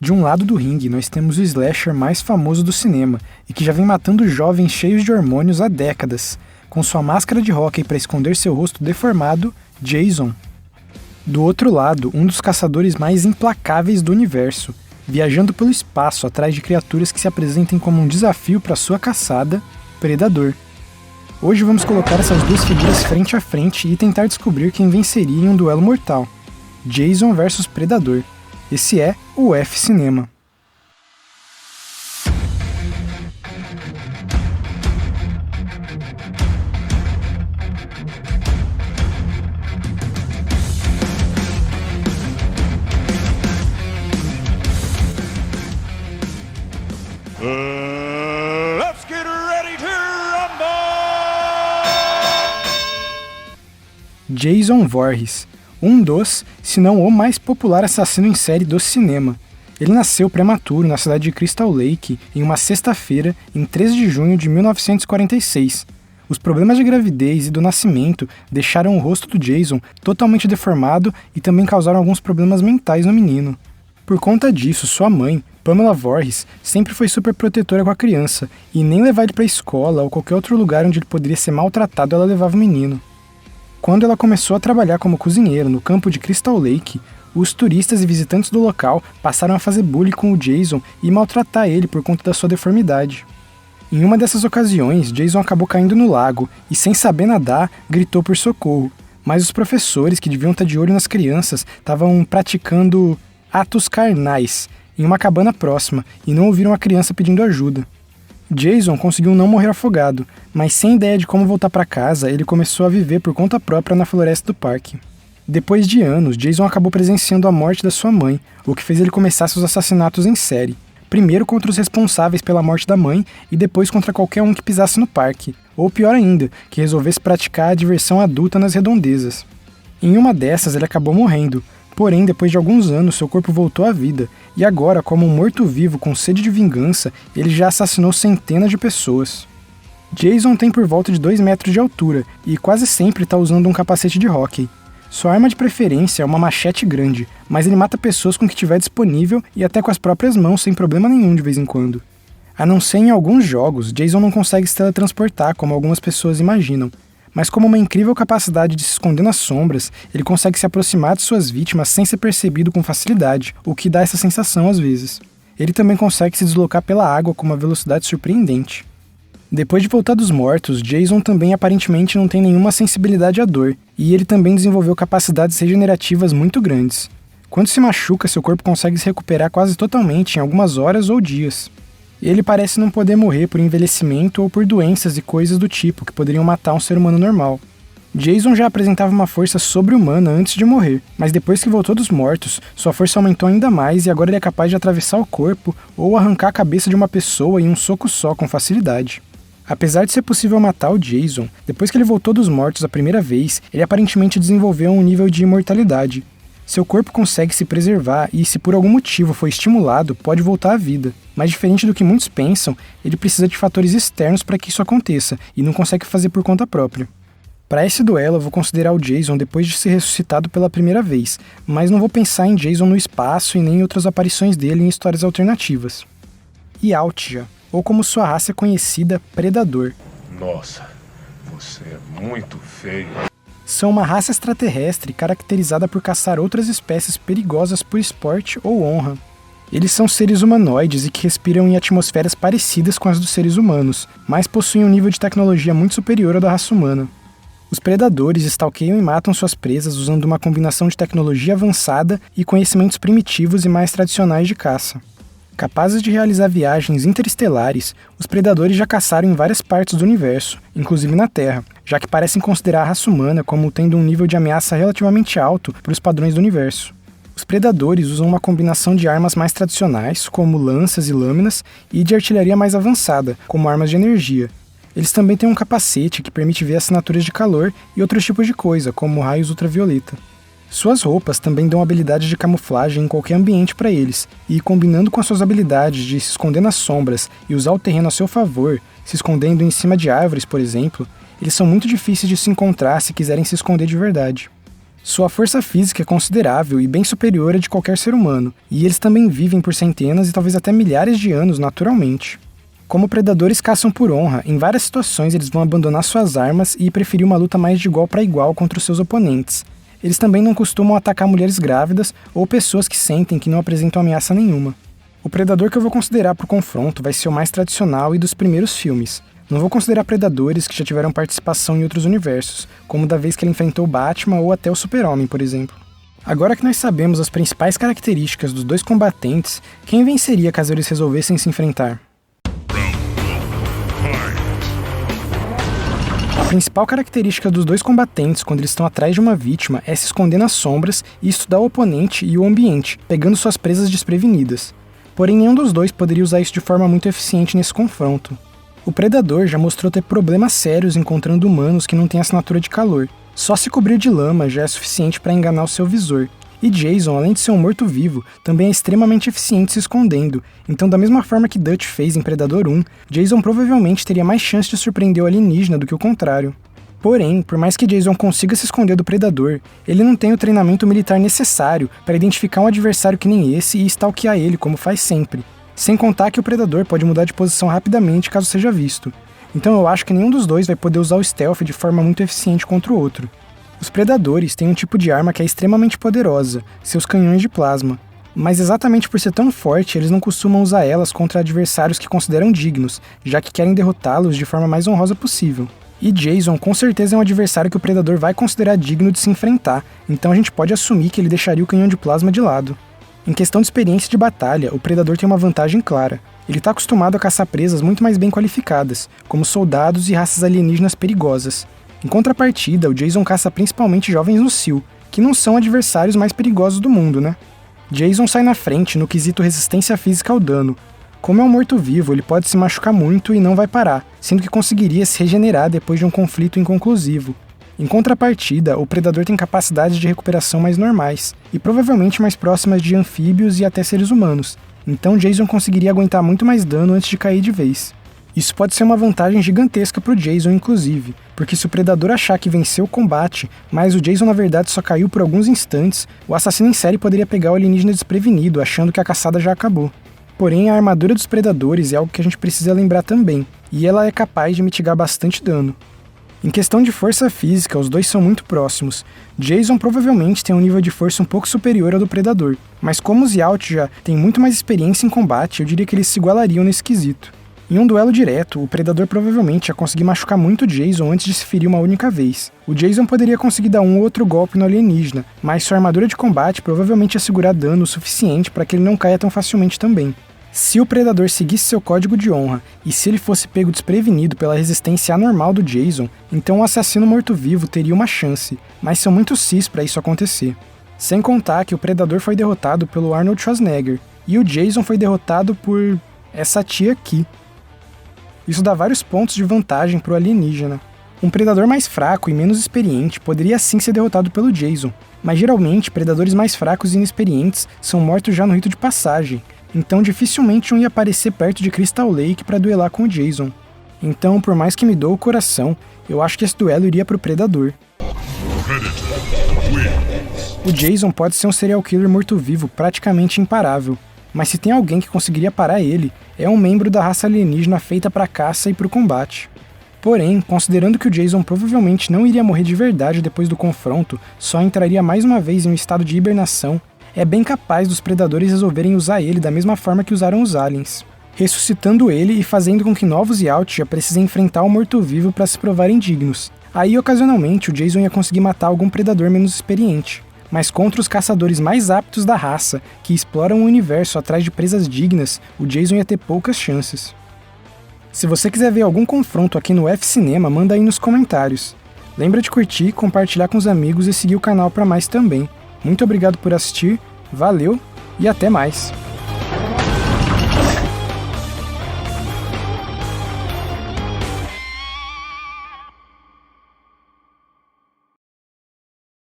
De um lado do ringue, nós temos o slasher mais famoso do cinema e que já vem matando jovens cheios de hormônios há décadas, com sua máscara de hóquei para esconder seu rosto deformado, Jason. Do outro lado, um dos caçadores mais implacáveis do universo, viajando pelo espaço atrás de criaturas que se apresentem como um desafio para sua caçada, Predador. Hoje vamos colocar essas duas figuras frente a frente e tentar descobrir quem venceria em um duelo mortal. Jason vs Predador. Esse é o F Cinema. Let's get ready to rumble! Jason Voorhees, um dos, se não o mais popular assassino em série do cinema. Ele nasceu prematuro na cidade de Crystal Lake em uma sexta-feira, em 13 de junho de 1946. Os problemas de gravidez e do nascimento deixaram o rosto do Jason totalmente deformado e também causaram alguns problemas mentais no menino. Por conta disso, sua mãe, Pamela Voorhees, sempre foi super protetora com a criança e nem levar ele para a escola ou qualquer outro lugar onde ele poderia ser maltratado ela levava o menino. Quando ela começou a trabalhar como cozinheira no campo de Crystal Lake, os turistas e visitantes do local passaram a fazer bullying com o Jason e maltratar ele por conta da sua deformidade. Em uma dessas ocasiões, Jason acabou caindo no lago e, sem saber nadar, gritou por socorro, mas os professores, que deviam estar de olho nas crianças, estavam praticando atos carnais em uma cabana próxima e não ouviram a criança pedindo ajuda. Jason conseguiu não morrer afogado, mas sem ideia de como voltar para casa, ele começou a viver por conta própria na floresta do parque. Depois de anos, Jason acabou presenciando a morte da sua mãe, o que fez ele começar seus assassinatos em série. Primeiro contra os responsáveis pela morte da mãe e depois contra qualquer um que pisasse no parque, ou pior ainda, que resolvesse praticar a diversão adulta nas redondezas. Em uma dessas, ele acabou morrendo. Porém, depois de alguns anos, seu corpo voltou à vida, e agora, como um morto-vivo com sede de vingança, ele já assassinou centenas de pessoas. Jason tem por volta de 2 metros de altura, e quase sempre está usando um capacete de hóquei. Sua arma de preferência é uma machete grande, mas ele mata pessoas com o que tiver disponível e até com as próprias mãos sem problema nenhum de vez em quando. A não ser em alguns jogos, Jason não consegue se teletransportar como algumas pessoas imaginam, mas como uma incrível capacidade de se esconder nas sombras, ele consegue se aproximar de suas vítimas sem ser percebido com facilidade, o que dá essa sensação às vezes. Ele também consegue se deslocar pela água com uma velocidade surpreendente. Depois de voltar dos mortos, Jason também aparentemente não tem nenhuma sensibilidade à dor, e ele também desenvolveu capacidades regenerativas muito grandes. Quando se machuca, seu corpo consegue se recuperar quase totalmente em algumas horas ou dias. Ele parece não poder morrer por envelhecimento ou por doenças e coisas do tipo que poderiam matar um ser humano normal. Jason já apresentava uma força sobre-humana antes de morrer, mas depois que voltou dos mortos, sua força aumentou ainda mais e agora ele é capaz de atravessar o corpo ou arrancar a cabeça de uma pessoa em um soco só com facilidade. Apesar de ser possível matar o Jason, depois que ele voltou dos mortos a primeira vez, ele aparentemente desenvolveu um nível de imortalidade. Seu corpo consegue se preservar e, se por algum motivo for estimulado, pode voltar à vida. Mas diferente do que muitos pensam, ele precisa de fatores externos para que isso aconteça, e não consegue fazer por conta própria. Para esse duelo, eu vou considerar o Jason depois de ser ressuscitado pela primeira vez, mas não vou pensar em Jason no espaço e nem em outras aparições dele em histórias alternativas. Yautja, ou como sua raça é conhecida, Predador. Nossa, você é muito feio. São uma raça extraterrestre caracterizada por caçar outras espécies perigosas por esporte ou honra. Eles são seres humanoides e que respiram em atmosferas parecidas com as dos seres humanos, mas possuem um nível de tecnologia muito superior ao da raça humana. Os predadores stalkeiam e matam suas presas usando uma combinação de tecnologia avançada e conhecimentos primitivos e mais tradicionais de caça. Capazes de realizar viagens interestelares, os predadores já caçaram em várias partes do universo, inclusive na Terra, já que parecem considerar a raça humana como tendo um nível de ameaça relativamente alto para os padrões do universo. Os predadores usam uma combinação de armas mais tradicionais, como lanças e lâminas, e de artilharia mais avançada, como armas de energia. Eles também têm um capacete que permite ver assinaturas de calor e outros tipos de coisa, como raios ultravioleta. Suas roupas também dão habilidades de camuflagem em qualquer ambiente para eles, e combinando com as suas habilidades de se esconder nas sombras e usar o terreno a seu favor, se escondendo em cima de árvores, por exemplo, eles são muito difíceis de se encontrar se quiserem se esconder de verdade. Sua força física é considerável e bem superior à de qualquer ser humano, e eles também vivem por centenas e talvez até milhares de anos naturalmente. Como predadores caçam por honra, em várias situações eles vão abandonar suas armas e preferir uma luta mais de igual para igual contra os seus oponentes. Eles também não costumam atacar mulheres grávidas ou pessoas que sentem que não apresentam ameaça nenhuma. O predador que eu vou considerar para o confronto vai ser o mais tradicional e dos primeiros filmes. Não vou considerar predadores que já tiveram participação em outros universos, como da vez que ele enfrentou o Batman ou até o Super-Homem, por exemplo. Agora que nós sabemos as principais características dos dois combatentes, quem venceria caso eles resolvessem se enfrentar? A principal característica dos dois combatentes quando eles estão atrás de uma vítima é se esconder nas sombras e estudar o oponente e o ambiente, pegando suas presas desprevenidas. Porém, nenhum dos dois poderia usar isso de forma muito eficiente nesse confronto. O predador já mostrou ter problemas sérios encontrando humanos que não têm assinatura de calor. Só se cobrir de lama já é suficiente para enganar o seu visor. E Jason, além de ser um morto-vivo, também é extremamente eficiente se escondendo. Então, da mesma forma que Dutch fez em Predador 1, Jason provavelmente teria mais chance de surpreender o alienígena do que o contrário. Porém, por mais que Jason consiga se esconder do predador, ele não tem o treinamento militar necessário para identificar um adversário que nem esse e stalkear ele como faz sempre. Sem contar que o predador pode mudar de posição rapidamente caso seja visto. Então eu acho que nenhum dos dois vai poder usar o stealth de forma muito eficiente contra o outro. Os predadores têm um tipo de arma que é extremamente poderosa, seus canhões de plasma. Mas exatamente por ser tão forte, eles não costumam usar elas contra adversários que consideram dignos, já que querem derrotá-los de forma mais honrosa possível. E Jason com certeza é um adversário que o predador vai considerar digno de se enfrentar, então a gente pode assumir que ele deixaria o canhão de plasma de lado. Em questão de experiência de batalha, o predador tem uma vantagem clara. Ele está acostumado a caçar presas muito mais bem qualificadas, como soldados e raças alienígenas perigosas. Em contrapartida, o Jason caça principalmente jovens no cio, que não são adversários mais perigosos do mundo, né? Jason sai na frente no quesito resistência física ao dano. Como é um morto-vivo, ele pode se machucar muito e não vai parar, sendo que conseguiria se regenerar depois de um conflito inconclusivo. Em contrapartida, o predador tem capacidades de recuperação mais normais, e provavelmente mais próximas de anfíbios e até seres humanos, então Jason conseguiria aguentar muito mais dano antes de cair de vez. Isso pode ser uma vantagem gigantesca pro Jason, inclusive, porque se o predador achar que venceu o combate, mas o Jason na verdade só caiu por alguns instantes, o assassino em série poderia pegar o alienígena desprevenido, achando que a caçada já acabou. Porém, a armadura dos predadores é algo que a gente precisa lembrar também, e ela é capaz de mitigar bastante dano. Em questão de força física, os dois são muito próximos. Jason provavelmente tem um nível de força um pouco superior ao do predador, mas como os Yacht já têm muito mais experiência em combate, eu diria que eles se igualariam nesse quesito. Em um duelo direto, o predador provavelmente ia conseguir machucar muito Jason antes de se ferir uma única vez. O Jason poderia conseguir dar um ou outro golpe no alienígena, mas sua armadura de combate provavelmente ia segurar dano o suficiente para que ele não caia tão facilmente também. Se o predador seguisse seu código de honra, e se ele fosse pego desprevenido pela resistência anormal do Jason, então o assassino morto-vivo teria uma chance, mas são muito cis para isso acontecer. Sem contar que o predador foi derrotado pelo Arnold Schwarzenegger, e o Jason foi derrotado por essa tia aqui. Isso dá vários pontos de vantagem para o alienígena. Um predador mais fraco e menos experiente poderia sim ser derrotado pelo Jason, mas geralmente predadores mais fracos e inexperientes são mortos já no rito de passagem, então dificilmente um ia aparecer perto de Crystal Lake para duelar com o Jason. Então, por mais que me doa o coração, eu acho que esse duelo iria pro predador. O Jason pode ser um serial killer morto-vivo praticamente imparável, mas se tem alguém que conseguiria parar ele, é um membro da raça alienígena feita para caça e para o combate. Porém, considerando que o Jason provavelmente não iria morrer de verdade depois do confronto, só entraria mais uma vez em um estado de hibernação, é bem capaz dos predadores resolverem usar ele da mesma forma que usaram os aliens, ressuscitando ele e fazendo com que novos Yacht já precisem enfrentar o morto-vivo para se provarem dignos. Aí, ocasionalmente, o Jason ia conseguir matar algum predador menos experiente, mas contra os caçadores mais aptos da raça, que exploram o universo atrás de presas dignas, o Jason ia ter poucas chances. Se você quiser ver algum confronto aqui no F-Cinema, manda aí nos comentários. Lembra de curtir, compartilhar com os amigos e seguir o canal para mais também. Muito obrigado por assistir, valeu e até mais!